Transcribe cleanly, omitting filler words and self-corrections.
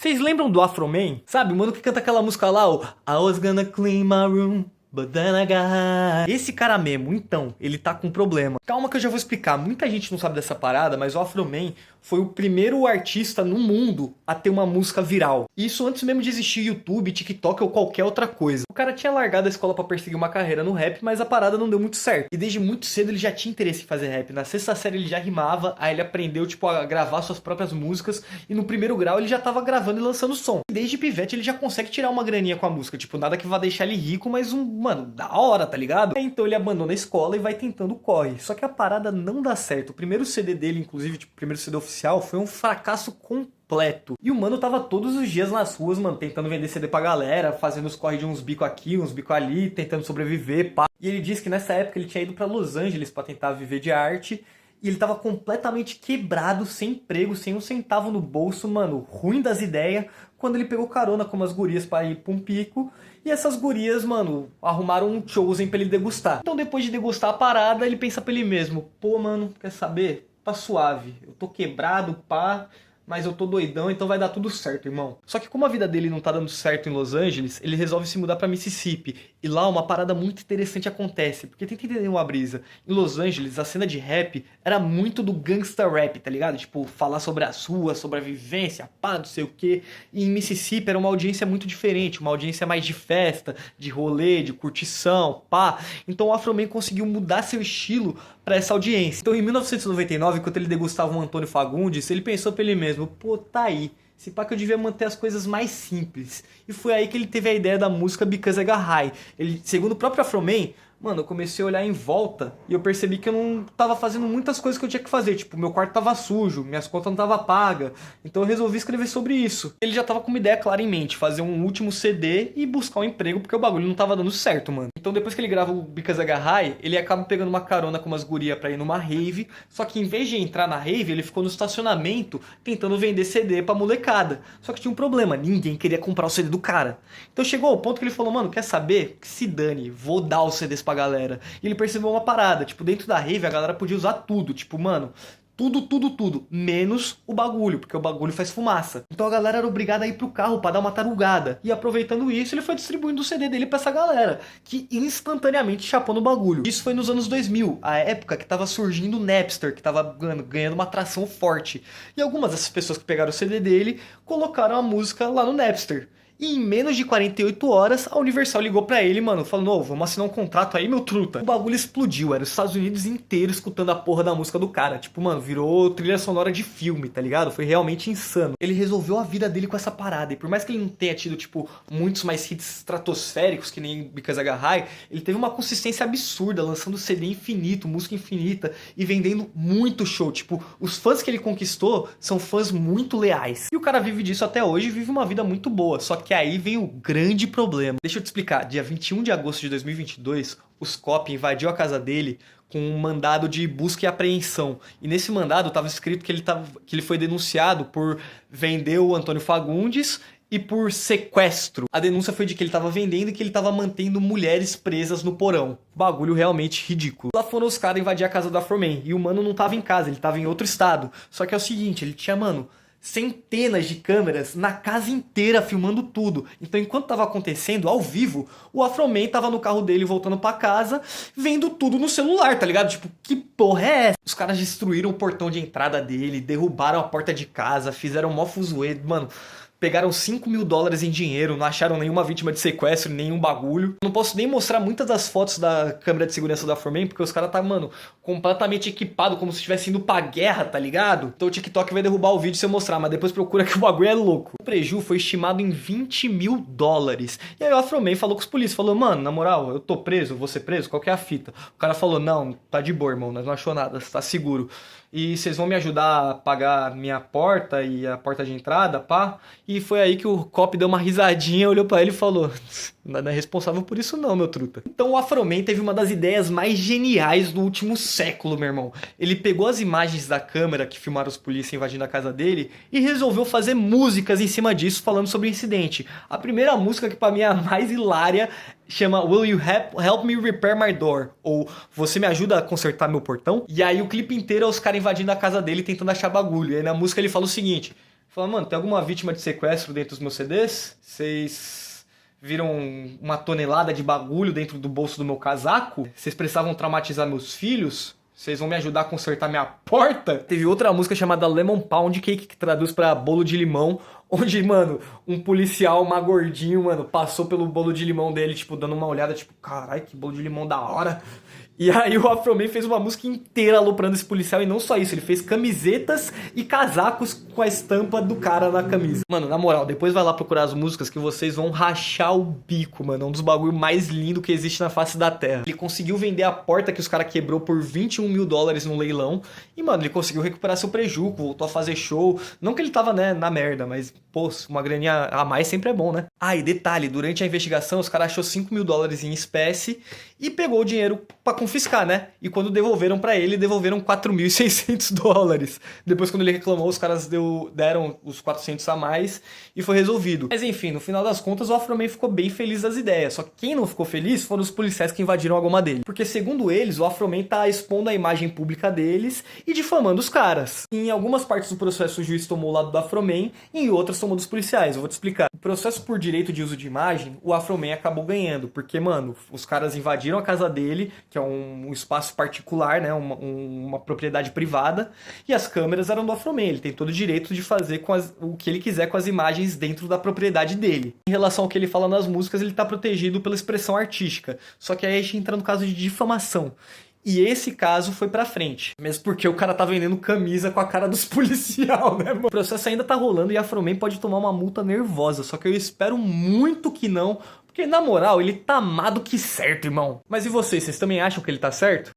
Vocês lembram do Afroman? Sabe, o mano que canta aquela música lá, o I was gonna clean my room, but then I got high. Esse cara mesmo, então, ele tá com problema. Calma que eu já vou explicar. Muita gente não sabe dessa parada, mas o Afroman foi o primeiro artista no mundo a ter uma música viral. Isso antes mesmo de existir YouTube, TikTok ou qualquer outra coisa. O cara tinha largado a escola pra perseguir uma carreira no rap, mas a parada não deu muito certo. E desde muito cedo ele já tinha interesse em fazer rap. Na sexta série ele já rimava, aí ele aprendeu, tipo, a gravar suas próprias músicas. E no primeiro grau ele já tava gravando e lançando som. E desde pivete ele já consegue tirar uma graninha com a música. Tipo, nada que vá deixar ele rico, mas mano, da hora, tá ligado? Então ele abandona a escola e vai tentando corre. Só que a parada não dá certo. O primeiro CD dele, inclusive, tipo, o primeiro CD oficial, foi um fracasso completo. E o mano tava todos os dias nas ruas, mano, tentando vender CD pra galera, fazendo os corre de uns bico aqui, uns bico ali, tentando sobreviver, pá. E ele disse que nessa época ele tinha ido pra Los Angeles pra tentar viver de arte. E ele tava completamente quebrado, sem emprego, sem um centavo no bolso, mano, ruim das ideias, quando ele pegou carona com umas gurias pra ir pra um pico. E essas gurias, mano, arrumaram um chosen pra ele degustar. Então depois de degustar a parada, ele pensa pra ele mesmo: pô, mano, quer saber? Tá suave, eu tô quebrado, pá, mas eu tô doidão, então vai dar tudo certo, irmão. Só que como a vida dele não tá dando certo em Los Angeles, ele resolve se mudar pra Mississippi. E lá uma parada muito interessante acontece, porque tenta entender uma brisa. Em Los Angeles, a cena de rap era muito do gangsta rap, tá ligado? Tipo, falar sobre as ruas, sobre a vivência, pá, não sei o quê. E em Mississippi era uma audiência muito diferente, uma audiência mais de festa, de rolê, de curtição, pá. Então o Afroman conseguiu mudar seu estilo pra essa audiência. Então em 1999, enquanto ele degustava um Antônio Fagundes, ele pensou pra ele mesmo: pô, tá aí. Se pá que eu devia manter as coisas mais simples. E foi aí que ele teve a ideia da música Because I Got High. Ele, segundo o próprio Afroman, mano, eu comecei a olhar em volta e eu percebi que eu não tava fazendo muitas coisas que eu tinha que fazer. Tipo, meu quarto tava sujo, minhas contas não tava pagas. Então eu resolvi escrever sobre isso. Ele já tava com uma ideia clara em mente: fazer um último CD e buscar um emprego, porque o bagulho não tava dando certo, mano. Então depois que ele grava o Because I Got High, ele acaba pegando uma carona com umas gurias pra ir numa rave. Só que em vez de entrar na rave, ele ficou no estacionamento tentando vender CD pra molecada. Só que tinha um problema: ninguém queria comprar o CD do cara. Então chegou ao ponto que ele falou: mano, quer saber? Que se dane, vou dar os CDs pra galera. E ele percebeu uma parada: tipo, dentro da rave a galera podia usar tudo. Tipo, mano, tudo, menos o bagulho, porque o bagulho faz fumaça. Então a galera era obrigada a ir pro carro pra dar uma tarugada. E aproveitando isso, ele foi distribuindo o CD dele pra essa galera, que instantaneamente chapou no bagulho. Isso foi nos anos 2000, a época que tava surgindo o Napster, que tava ganhando uma atração forte. E algumas dessas pessoas que pegaram o CD dele colocaram a música lá no Napster. E em menos de 48 horas, a Universal ligou pra ele, mano, falando: ô, vamos assinar um contrato aí, meu truta. O bagulho explodiu, era os Estados Unidos inteiro escutando a porra da música do cara. Tipo, mano, virou trilha sonora de filme, tá ligado? Foi realmente insano. Ele resolveu a vida dele com essa parada. E por mais que ele não tenha tido, tipo, muitos mais hits estratosféricos, que nem Because I Got High, ele teve uma consistência absurda, lançando CD infinito, música infinita e vendendo muito show. Tipo, os fãs que ele conquistou são fãs muito leais. E o cara vive disso até hoje e vive uma vida muito boa. Só que aí vem o grande problema. Deixa eu te explicar. Dia 21 de agosto de 2022, os COP invadiu a casa dele com um mandado de busca e apreensão. E nesse mandado estava escrito que ele foi denunciado por vender o Antônio Fagundes e por sequestro. A denúncia foi de que ele estava vendendo e que ele estava mantendo mulheres presas no porão. Bagulho realmente ridículo. Lá foram os caras invadir a casa do Afroman. E o mano não estava em casa, ele estava em outro estado. Só que é o seguinte, ele tinha, mano, centenas de câmeras na casa inteira filmando tudo. Então enquanto tava acontecendo ao vivo, o Afroman tava no carro dele voltando pra casa, vendo tudo no celular, tá ligado? Tipo, que porra é essa? Os caras destruíram o portão de entrada dele, derrubaram a porta de casa, fizeram mó fuzuê, mano. Pegaram $5.000 em dinheiro, não acharam nenhuma vítima de sequestro, nenhum bagulho. Não posso nem mostrar muitas das fotos da câmera de segurança da Afroman, porque os caras tá, mano, completamente equipado, como se estivesse indo pra guerra, tá ligado? Então o TikTok vai derrubar o vídeo se eu mostrar, mas depois procura que o bagulho é louco. O preju foi estimado em $20.000. E aí o Afroman falou com os polícias, falou: mano, na moral, eu tô preso, vou ser preso, qual que é a fita? O cara falou: não, tá de boa, irmão, nós não achou nada, tá seguro. E vocês vão me ajudar a pagar minha porta e a porta de entrada, pá? E foi aí que o cop deu uma risadinha, olhou pra ele e falou: não é responsável por isso não, meu truta. Então o Afroman teve uma das ideias mais geniais do último século, meu irmão. Ele pegou as imagens da câmera que filmaram os polícias invadindo a casa dele e resolveu fazer músicas em cima disso, falando sobre o incidente. A primeira música, que pra mim é a mais hilária, chama Will You Help Me Repair My Door? Ou Você Me Ajuda a Consertar Meu Portão? E aí o clipe inteiro é os caras invadindo a casa dele tentando achar bagulho. E aí na música ele fala o seguinte: Fala, mano, tem alguma vítima de sequestro dentro dos meus CDs? Vocês viram uma tonelada de bagulho dentro do bolso do meu casaco? Vocês precisavam traumatizar meus filhos? Vocês vão me ajudar a consertar minha porta? Teve outra música chamada Lemon Pound Cake, que traduz pra bolo de limão, onde, mano, um policial, gordinho, mano, passou pelo bolo de limão dele, tipo, dando uma olhada, tipo, carai, que bolo de limão da hora. E aí o Afroman fez uma música inteira aloprando esse policial, e não só isso, ele fez camisetas e casacos com a estampa do cara na camisa. Mano, na moral, depois vai lá procurar as músicas que vocês vão rachar o bico, mano. É um dos bagulho mais lindos que existe na face da Terra. Ele conseguiu vender a porta que os caras quebrou por $21 mil no leilão. E, mano, ele conseguiu recuperar seu prejuízo, voltou a fazer show. Não que ele tava, né, na merda, mas, pô, uma graninha a mais sempre é bom, né? Ah, e detalhe, durante a investigação, os caras achou $5 mil em espécie e pegou o dinheiro pra confiscar, né? E quando devolveram pra ele, devolveram $4.600. Depois, quando ele reclamou, os caras deram os 400 a mais e foi resolvido. Mas enfim, no final das contas, o Afroman ficou bem feliz das ideias. Só que quem não ficou feliz foram os policiais que invadiram a goma dele. Porque, segundo eles, o Afroman tá expondo a imagem pública deles e difamando os caras. Em algumas partes do processo, o juiz tomou o lado do Afroman e em outras tomou dos policiais. Eu vou te explicar. O processo por direito de uso de imagem, o Afroman acabou ganhando. Porque, mano, os caras invadiram a casa dele, que é um espaço particular, né? Uma propriedade privada. E as câmeras eram do Afroman. Ele tem todo o direito de fazer o que ele quiser com as imagens dentro da propriedade dele. Em relação ao que ele fala nas músicas, ele tá protegido pela expressão artística. Só que aí a gente entra no caso de difamação. E esse caso foi pra frente. Mesmo porque o cara tá vendendo camisa com a cara dos policial, né, mano? O processo ainda tá rolando e a Afroman pode tomar uma multa nervosa. Só que eu espero muito que não. Porque, na moral, ele tá amado que certo, irmão. Mas e vocês também acham que ele tá certo?